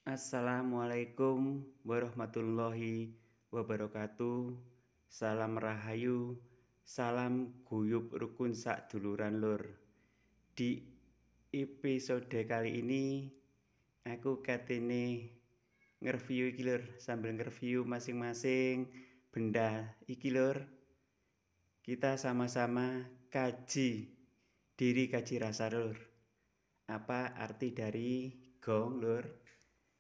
Assalamualaikum warahmatullahi wabarakatuh. Salam rahayu, salam guyub rukun saduluran lur. Di episode kali ini aku katene nge-review iki lur, sambil nge-review masing-masing benda iki lur. Kita sama-sama kaji diri, kaji rasa lur. Apa arti dari gong lur?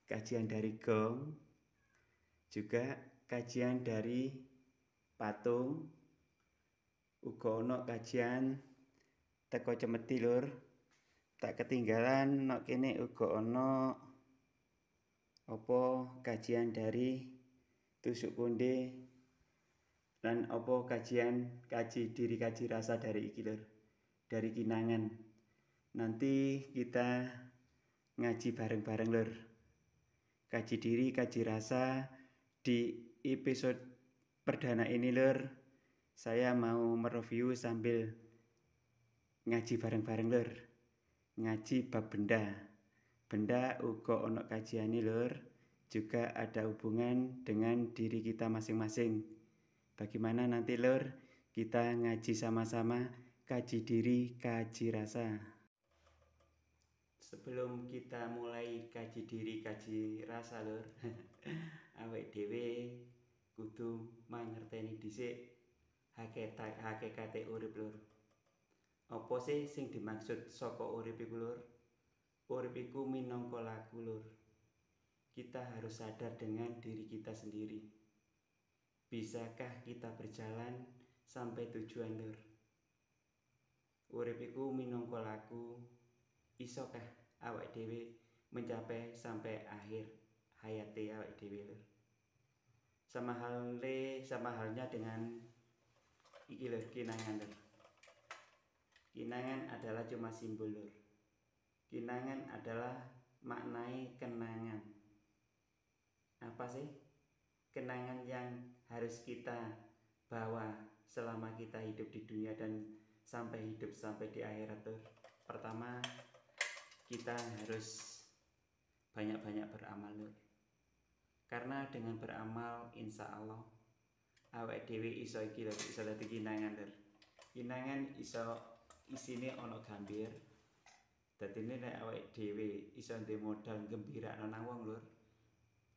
Kajian dari gong, juga kajian dari patung, uga ono kajian teko cemeti lur. Tak ketinggalan nok kene uga ono apa kajian dari tusuk konde dan apa kaji diri, kaji rasa dari iki lur, dari kinangan. Nanti kita ngaji bareng-bareng lur. Kaji diri, kaji rasa di episode perdana ini lur. Saya mau mereview sambil ngaji bareng-bareng lur. Ngaji bab benda. Benda uga ono kajiane lur. Juga ada hubungan dengan diri kita masing-masing. Bagaimana nanti lur kita ngaji sama-sama, kaji diri, kaji rasa. Sebelum kita mulai kaji diri, kaji rasa lur, awake dhewe kudu mangerteni dhisik hakikate urip lur. Apa sih sing dimaksud saka urip iku lur? Urip iku minangka laku lur. Kita harus sadar dengan diri kita sendiri. Bisakah kita berjalan sampai tujuan lur? Urip iku minangka laku. Isokah awake dhewe mencapai sampai akhir hayate awake dhewe lur? Sama halnya dengan iki lur, kinangan lur. Kinangan adalah cuma simbol lur. Kinangan adalah maknai kenangan. Apa sih kenangan yang harus kita bawa selama kita hidup di dunia dan sampai di akhirat lur? Pertama, kita harus banyak-banyak beramal lur. Karena dengan beramal insya Allah awake dhewe iso iki lho, iso dadi kinangan lur. Kinangan iso isine ana gambir. Dadine nek awake dhewe iso ndek modal nggembirakno nang wong lur.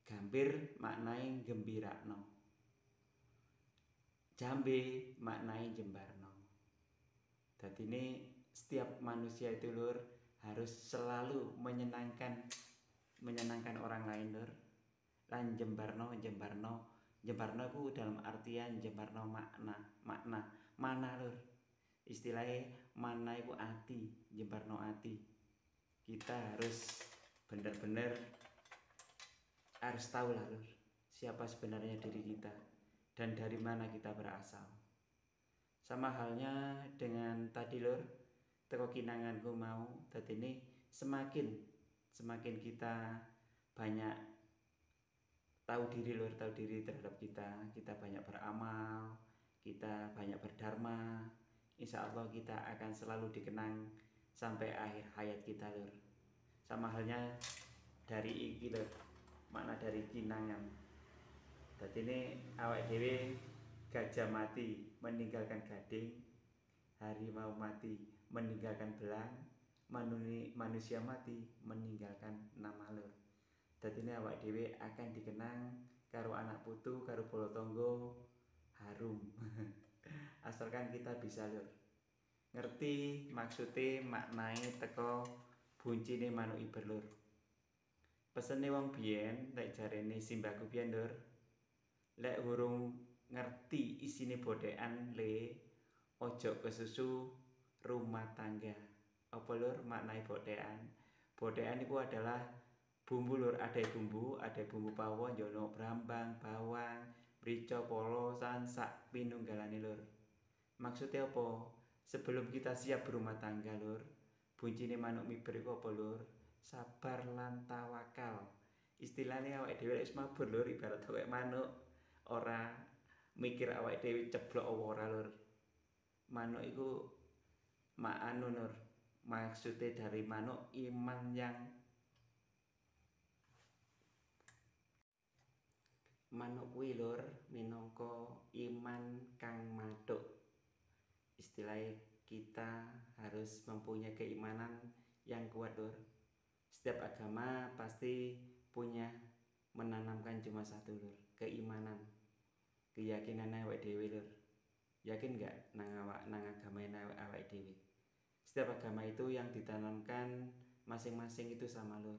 Gambir maknai nggembirakno. Jambe maknai jembarno. Dadine setiap manusia itu lur harus selalu menyenangkan orang lain lur. Lan jembarno ku dalam artian jembarno mana lur. Istilahnya mana iku ati, jembarno ati. Kita harus benar-benar harus tahu lah lur, siapa sebenarnya diri kita dan dari mana kita berasal. Sama halnya dengan tadi lur, teko kinanganku mau, dadine semakin kita banyak tahu diri lur, tahu diri terhadap kita banyak beramal, kita banyak berdharma, insya Allah kita akan selalu dikenang sampai akhir hayat kita lur. Sama halnya dari iki lur, makna dari kinangan. Dadine awake dhewe gajah mati meninggalkan gading, harimau mati meninggalkan belang, manusia mati meninggalkan nama lur. Dadine awak dhewe akan dikenang karo anak putu, karo bolo tonggo harum. Asalkan kita bisa lur ngerti maksude maknai teko buncine manuk iber lur. Pesene wong biyen lek jarene simbaku biyen lur, lek urung ngerti isine bodhekan le ojo kesusu rumah tangga. Apa lur maknai bodhekan? Bodhekan itu adalah bumbu lur, ada bumbu pawon, jono brambang, bawang, mrica, polosan, sak pinunggalane lur. Maksudnya apa? Sebelum kita siap berumah tangga lur, buncine manuk miber iku apa lur? Sabar lan tawakal. Istilahnya awake dhewe wis mabur lur, ibarat koyo manuk ora mikir awake dhewe ceblok apa ora lur. Manuk iku anu lur, maksudnya dari manuk iman yang manuk kuwi lur minangka iman kang madhuk. Istilahnya kita harus mempunyai keimanan yang kuat lur. Setiap agama pasti punya menanamkan cuma satu lur, keimanan, keyakinan awake dhewe lur. Yakin nggak nang agama awake dhewe? Setiap agama itu yang ditanamkan masing-masing itu sama lur.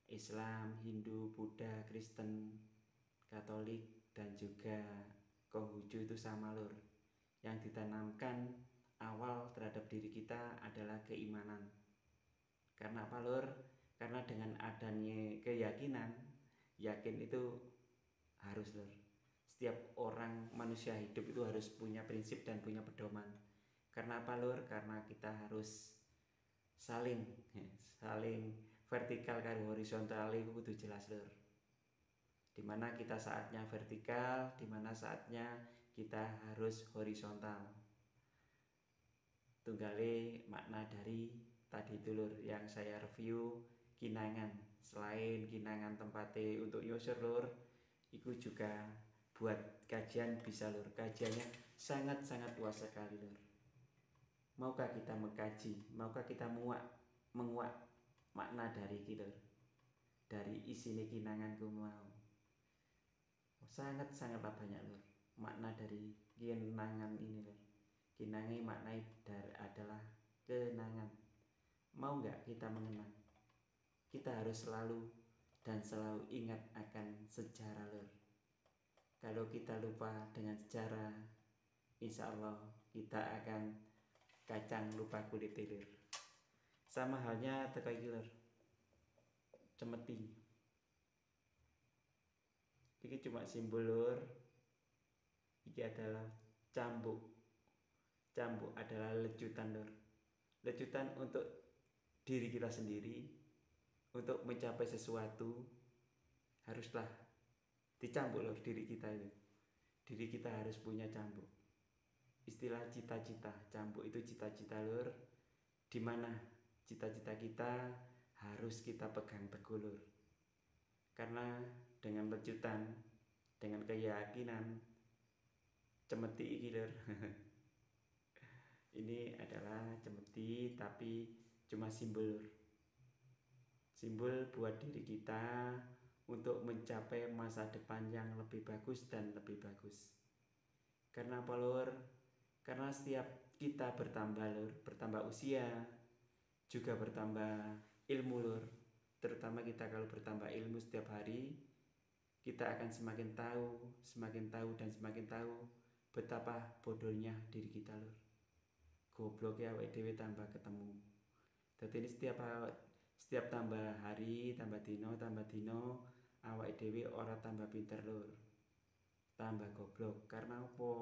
Islam, Hindu, Buddha, Kristen, Katolik, dan juga Konghucu itu sama lur. Yang ditanamkan awal terhadap diri kita adalah keimanan. Karena apa lur? Karena dengan adanya keyakinan, yakin itu harus lur. Setiap orang manusia hidup itu harus punya prinsip dan punya pedoman. Karena apa lur? Karena kita harus saling vertikal karo horizontal itu kudu jelas lur. Dimana kita saatnya vertikal, dimana saatnya kita harus horizontal. Tunggale makna dari tadi itu lur yang saya review Kinangan. Selain Kinangan tempatnya untuk nyosor lur, itu juga buat kajian bisa lur. Kajiannya sangat-sangat luas sekali lur. Maukah kita mengkaji? Maukah kita menguak makna dari iki lur? Dari isine Kinanganku mau. Sangat-sangatlah banyak lur makna dari Kinangan ini lur. Kinangan maknanya adalah kenangan. Mau nggak kita mengenang? Kita harus selalu ingat akan sejarah lur. Kalau kita lupa dengan sejarah, insya Allah kita akan kacang lupa kulit lur. Sama halnya teko iki lur. Cemeti. Ini cuma simbol lur. Ini adalah cambuk. Cambuk adalah lecutan lur. Lecutan untuk diri kita sendiri. Untuk mencapai sesuatu haruslah dicambuk lur diri kita itu. Diri kita harus punya cambuk. Istilah cita-cita, cambuk itu cita-cita lur. Dimana cita-cita kita harus kita pegang teguh lur. Karena dengan lecutan, dengan keyakinan cemeti iki lur. Ini adalah cemeti tapi cuma simbol lur. Simbol buat diri kita untuk mencapai masa depan yang lebih bagus dan lebih bagus. Karena apa lur? Karena setiap kita bertambah lur, bertambah usia, juga bertambah ilmu lur. Terutama kita kalau bertambah ilmu setiap hari, kita akan semakin tahu dan semakin tahu betapa bodohnya diri kita lur. Gobloknya awake dhewe tambah ketemu. Dadi ini setiap tambah hari, tambah dino, awake dhewe ora tambah pinter lur. Tambah goblok. Karena apa?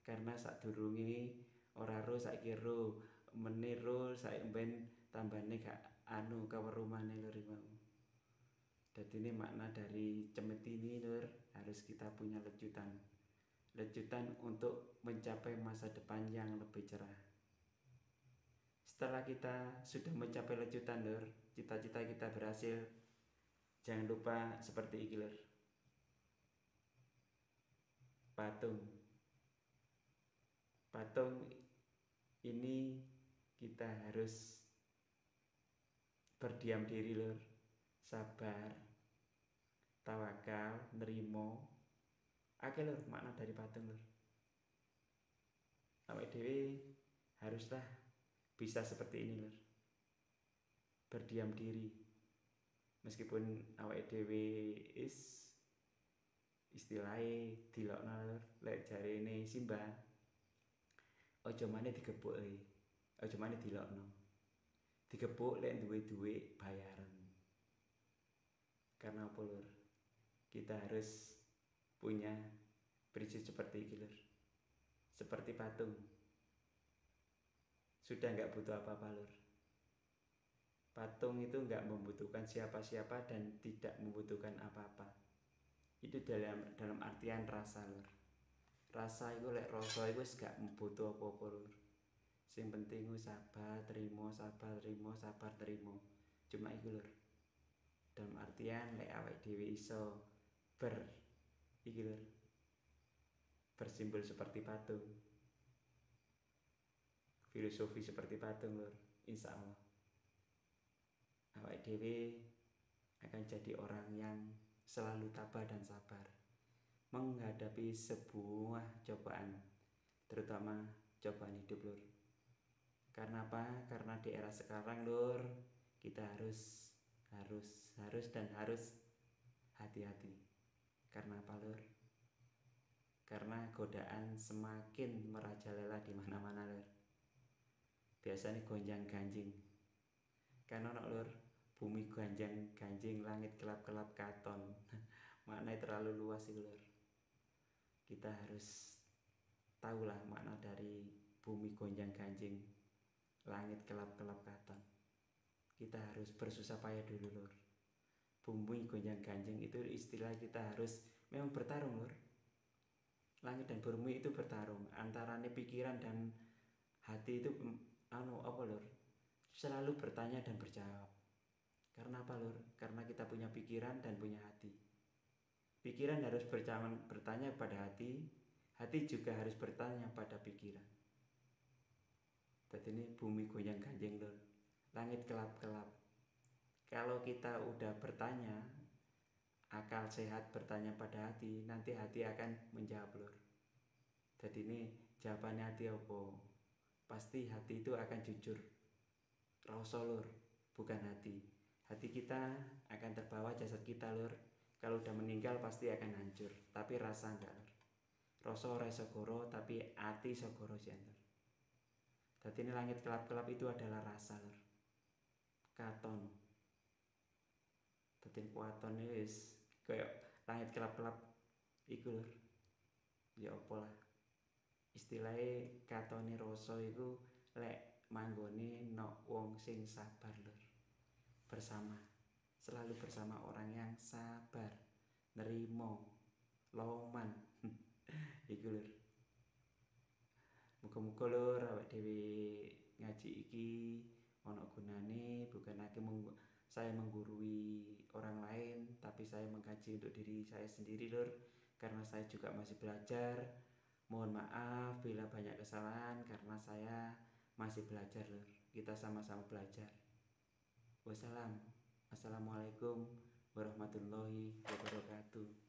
Karena sadurunge ora ro saiki ro, meneh ro saiki ben tambane gak kawerumane lur mau. Dadi ini makna dari cemeti ini lur, harus kita punya lecutan. Lecutan untuk mencapai masa depan yang lebih cerah. Setelah kita sudah mencapai lecutan lur, cita-cita kita berhasil, jangan lupa seperti iki lur. Patung ini kita harus berdiam diri lur, sabar, tawakal, nerimo. Akeh lur makna dari patung lur. Awake dhewe haruslah bisa seperti ini lur. Berdiam diri. Meskipun awake dhewe istilahnya dilokno lur, lek jarene Simba. Aja maneh digebuk aja maneh dilokno. Digebuk lek duwe dhuwit bayaran. Karena apa lur? Kita harus punya prinsip seperti ini lur. Seperti patung. Sudah enggak butuh apa-apa lur. Patung itu enggak membutuhkan siapa-siapa dan tidak membutuhkan apa-apa. Itu dalam artian rasa lur. Rasa itu lek rasa itu wis gak butuh apa-apa lur. Sing penting ku sabar, terima. Cuma iku lur. Dalam artian lek awake dhewe iso iki lur, bersimbol seperti patung, filosofi seperti patung lur. Insya Allah awake dhewe akan jadi orang yang selalu tabah dan sabar menghadapi sebuah cobaan, terutama cobaan hidup lur. Karena apa? Karena di era sekarang lur, kita harus hati-hati. Karena apa lur? Karena godaan semakin merajalela di mana-mana lur. Biasanya gonjang-ganjing. Kan ono lur, bumi gonjang-ganjing, langit kelap-kelap katon. Maknanya terlalu luas sih lur. Kita harus tahulah makna dari bumi gonjang-ganjing, langit kelap-kelap katon. Kita harus bersusah payah dulu lur. Bumi gonjang-ganjing itu istilah kita harus memang bertarung lur. Langit dan bumi itu bertarung, antaranya pikiran dan hati itu apa lur? Selalu bertanya dan berjawab. Karena apa lur? Karena kita punya pikiran dan punya hati. Pikiran harus bertanya pada hati, hati juga harus bertanya pada pikiran. Jadi ini bumi goyang-ganjing lur, langit kelap-kelap. Kalau kita udah bertanya, akal sehat bertanya pada hati, nanti hati akan menjawab lur. Jadi ini jawabannya hati apa? Pasti hati itu akan jujur. Rasa lur, bukan hati. Hati kita akan terbawa jasad kita lur. Kalau udah meninggal pasti akan hancur, tapi rasa enggak lur. Rasa ora segoro, tapi hati segoro sih lur. Jadi ini langit kelap-kelap itu adalah rasa lur. Katon. Jadi kuaton wis kayak langit kelap-kelap iku lur. Ya apa lah. Istilahnya katone rasa iku lek manggone nok wong sing sabar lur. Bersama, selalu bersama orang yang sabar, nerimo, loman. Iku lur. Muga-muga lur awake dhewe ngaji iki ana gunane, bukan lagi saya menggurui orang lain, tapi saya mengkaji untuk diri saya sendiri lur, karena saya juga masih belajar. Mohon maaf bila banyak kesalahan karena saya masih belajar lur. Kita sama-sama belajar. Wassalam. Assalamualaikum warahmatullahi wabarakatuh.